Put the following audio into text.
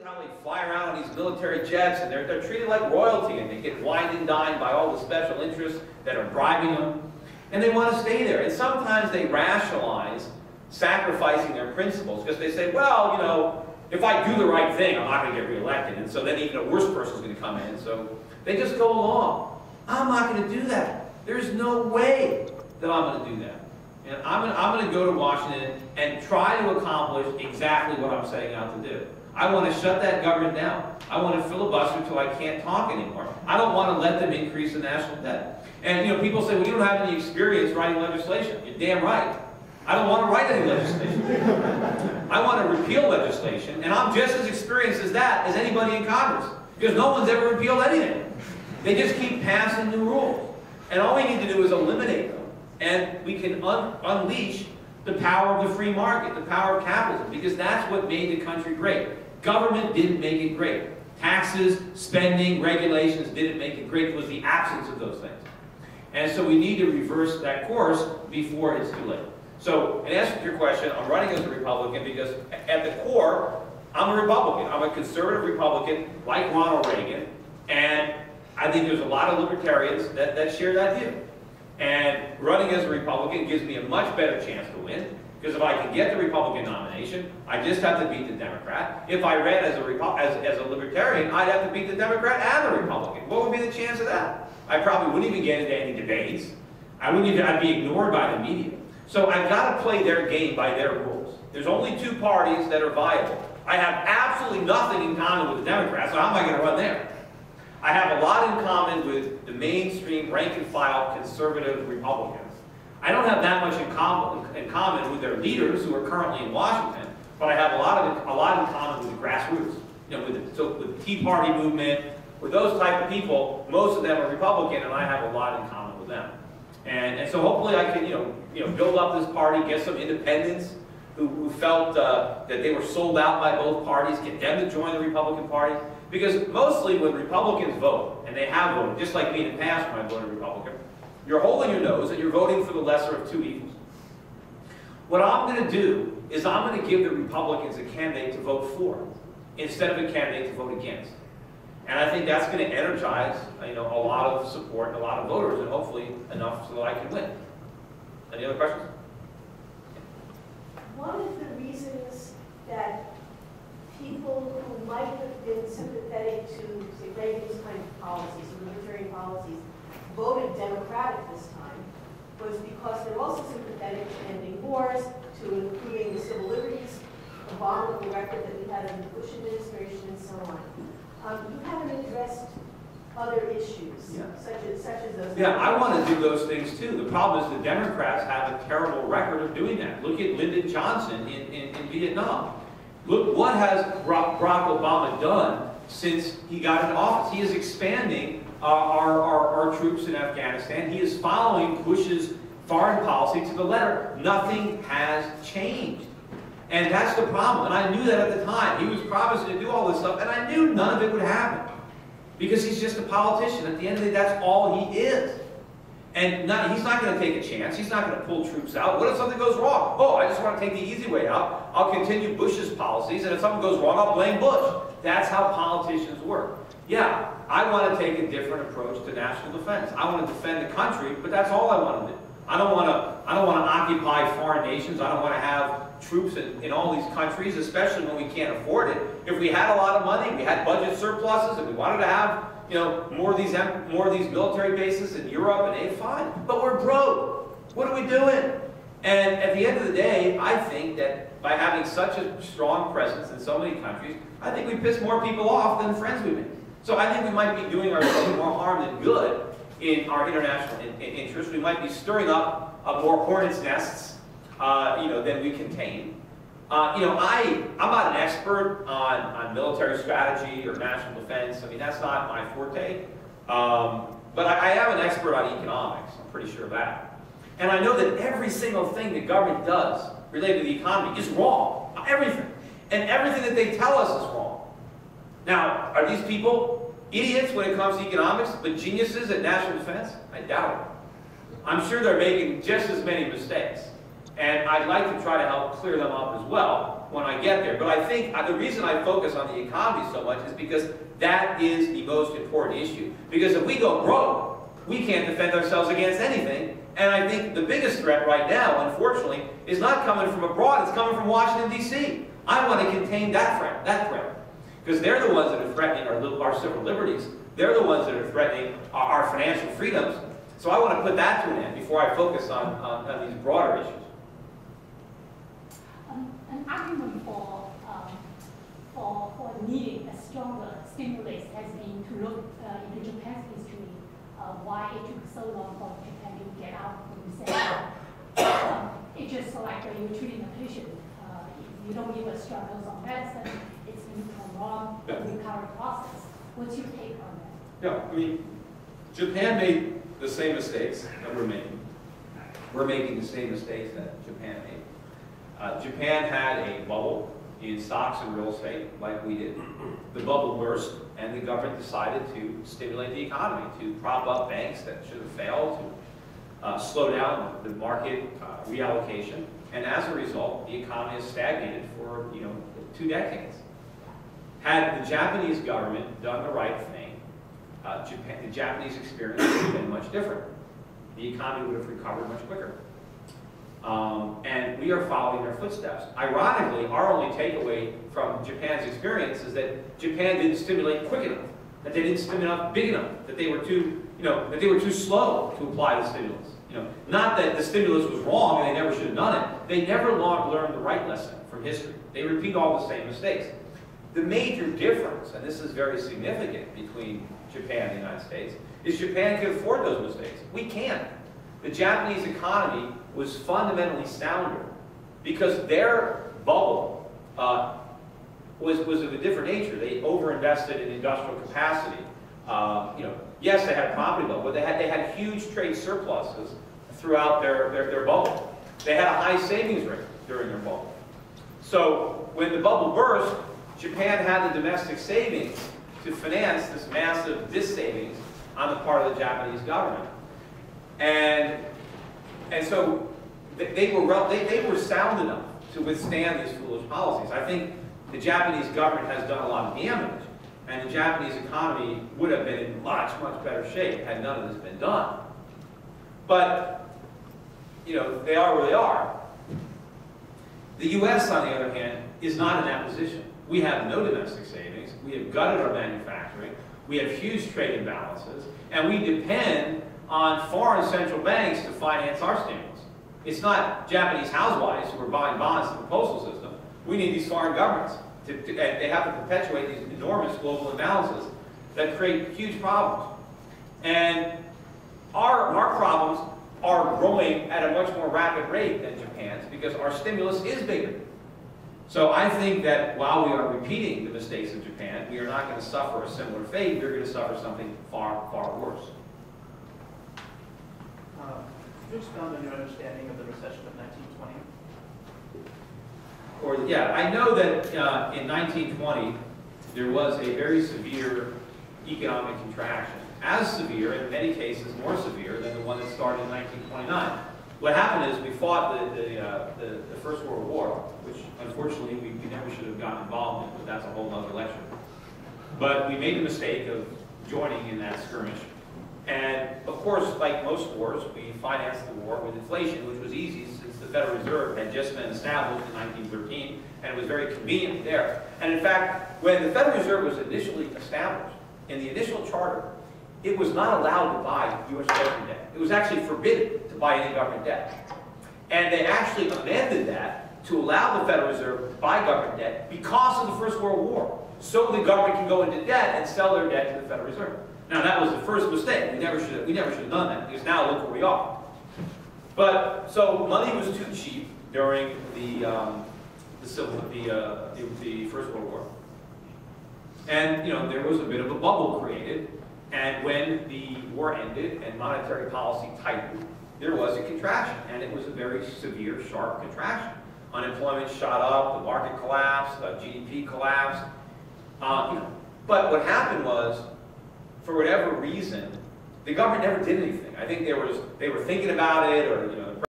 how they fly around on these military jets, and they're treated like royalty, and they get wined and dined by all the special interests that are bribing them, and they want to stay there. And sometimes they rationalize sacrificing their principles because they say, well, you know, if I do the right thing, I'm not going to get reelected, and so then even a worse person's going to come in, so they just go along. I'm not going to do that. There's no way that I'm going to do that. And I'm going to go to Washington and try to accomplish exactly what I'm setting out to do. I want to shut that government down. I want to filibuster until I can't talk anymore. I don't want to let them increase the national debt. And you know, people say, well, you don't have any experience writing legislation. You're damn right. I don't want to write any legislation. I want to repeal legislation, and I'm just as experienced as that as anybody in Congress, because no one's ever repealed anything. They just keep passing new rules. And all we need to do is eliminate them. And we can unleash the power of the free market, the power of capitalism, because that's what made the country great. Government didn't make it great. Taxes, spending, regulations didn't make it great. It was the absence of those things. And so we need to reverse that course before it's too late. So, in answer to your question, I'm running as a Republican because at the core, I'm a Republican. I'm a conservative Republican like Ronald Reagan, and I think there's a lot of libertarians that share that view. And running as a Republican gives me a much better chance to win, because if I can get the Republican nomination, I just have to beat the Democrat. If I ran as a libertarian, I'd have to beat the Democrat and the Republican. What would be the chance of that? I probably wouldn't even get into any debates. I'd be ignored by the media. So I've got to play their game by their rules. There's only two parties that are viable. I have absolutely nothing in common with the Democrats, so how am I going to run there? I have a lot in common with the mainstream rank-and-file conservative Republicans. I don't have that much in common with their leaders who are currently in Washington, but I have a lot in common with the grassroots. You know, with the Tea Party movement, with those type of people. Most of them are Republican, and I have a lot in common with them. And so hopefully I can build up this party, get some independents who felt that they were sold out by both parties, get them to join the Republican Party. Because mostly when Republicans vote, and they have voted, just like me in the past when I voted Republican, you're holding your nose and you're voting for the lesser of two evils. What I'm going to do is I'm going to give the Republicans a candidate to vote for instead of a candidate to vote against. And I think that's going to energize a lot of support and a lot of voters, and hopefully enough so that I can win. Any other questions? One of the reasons that people who might have been sympathetic to, say, Reagan's kind of policies, or libertarian policies, voted Democratic this time, was because they're also sympathetic to ending wars, to improving the civil liberties, abominable record that we had under the Bush administration, and so on. You haven't addressed other issues, such as those. Yeah, I want to do those things too. The problem is the Democrats have a terrible record of doing that. Look at Lyndon Johnson in Vietnam. Look what has Barack Obama done since he got into office. He is expanding our troops in Afghanistan. He is following Bush's foreign policy to the letter. Nothing has changed. And that's the problem. And I knew that at the time. He was promising to do all this stuff, and I knew none of it would happen. Because he's just a politician. At the end of the day, that's all he is. And he's not going to take a chance. He's not going to pull troops out. What if something goes wrong? Oh, I just want to take the easy way out. I'll continue Bush's policies, and if something goes wrong, I'll blame Bush. That's how politicians work. Yeah, I want to take a different approach to national defense. I want to defend the country, but that's all I want to do. I don't want to occupy foreign nations. I don't want to have troops in all these countries, especially when we can't afford it. If we had a lot of money, we had budget surpluses, and we wanted to have more of these military bases in Europe and fine. But we're broke. What are we doing? And at the end of the day, I think that by having such a strong presence in so many countries, I think we piss more people off than friends we make. So I think we might be doing ourselves more harm than good in our international interests. We might be stirring up more hornets' nests, than we contain. I'm not an expert on military strategy or national defense. I mean, that's not my forte. But I am an expert on economics. I'm pretty sure of that. And I know that every single thing the government does related to the economy is wrong. Everything. And everything that they tell us is wrong. Now, are these people idiots when it comes to economics, but geniuses at national defense? I doubt it. I'm sure they're making just as many mistakes. And I'd like to try to help clear them up as well when I get there. But I think the reason I focus on the economy so much is because that is the most important issue. Because if we go broke, we can't defend ourselves against anything. And I think the biggest threat right now, unfortunately, is not coming from abroad, it's coming from Washington, D.C. I want to contain that threat. Because they're the ones that are threatening our civil liberties. They're the ones that are threatening our financial freedoms. So I want to put that to an end before I focus on these broader issues. An argument for needing a stronger stimulus has been to look into Japan's history, why it took so long for Japan to get out of the recession. It's just like you're treating a patient. You don't give a strong dose of medicine, it's going to come wrong in the recovery process. What's your take on that? Yeah, I mean, Japan made the same mistakes that we're making. We're making the same mistakes that Japan made. Japan had a bubble in stocks and real estate, like we did. The bubble burst, and the government decided to stimulate the economy, to prop up banks that should have failed, to slow down the market reallocation. And as a result, the economy has stagnated for 2 decades. Had the Japanese government done the right thing, the Japanese experience would have been much different. The economy would have recovered much quicker. And we are following their footsteps. Ironically, our only takeaway from Japan's experience is that Japan didn't stimulate quick enough, that they didn't stimulate big enough, that they were too slow to apply the stimulus. Not that the stimulus was wrong and they never should have done it. They never learned the right lesson from history. They repeat all the same mistakes. The major difference, and this is very significant between Japan and the United States, is Japan can afford those mistakes. We can't. The Japanese economy was fundamentally sounder because their bubble was of a different nature. They overinvested in industrial capacity. Yes, they had a property bubble, but they had huge trade surpluses throughout their bubble. They had a high savings rate during their bubble. So when the bubble burst, Japan had the domestic savings to finance this massive dis-savings on the part of the Japanese government. And so they were sound enough to withstand these foolish policies. I think the Japanese government has done a lot of damage, and the Japanese economy would have been in much, much better shape had none of this been done. But, they are where they are. The U.S., on the other hand, is not in that position. We have no domestic savings. We have gutted our manufacturing. We have huge trade imbalances. And we depend on foreign central banks to finance our stimulus. It's not Japanese housewives who are buying bonds to the postal system. We need these foreign governments. And they have to perpetuate these enormous global imbalances that create huge problems. And our problems are growing at a much more rapid rate than Japan's because our stimulus is bigger. So I think that while we are repeating the mistakes of Japan, we are not going to suffer a similar fate. We're going to suffer something far, far worse. Could you expound on your understanding of the recession of 1920? Yeah, I know that in 1920 there was a very severe economic contraction, as severe, in many cases more severe than the one that started in 1929. What happened is we fought the First World War, which unfortunately we never should have gotten involved in, but that's a whole other lecture. But we made the mistake of joining in that skirmish. And of course, like most wars, we financed the war with inflation, which was easy since the Federal Reserve had just been established in 1913, and it was very convenient there. And in fact, when the Federal Reserve was initially established, in the initial charter, it was not allowed to buy U.S. Treasury debt. It was actually forbidden to buy any government debt. And they actually amended that to allow the Federal Reserve to buy government debt because of the First World War, so the government can go into debt and sell their debt to the Federal Reserve. Now that was the first mistake. We never should have done that, because now look where we are. But so money was too cheap during the First World War, and there was a bit of a bubble created. And when the war ended and monetary policy tightened, there was a contraction, and it was a very severe, sharp contraction. Unemployment shot up, the market collapsed, GDP collapsed. But what happened was, for whatever reason, the government never did anything. I think they were thinking about it, or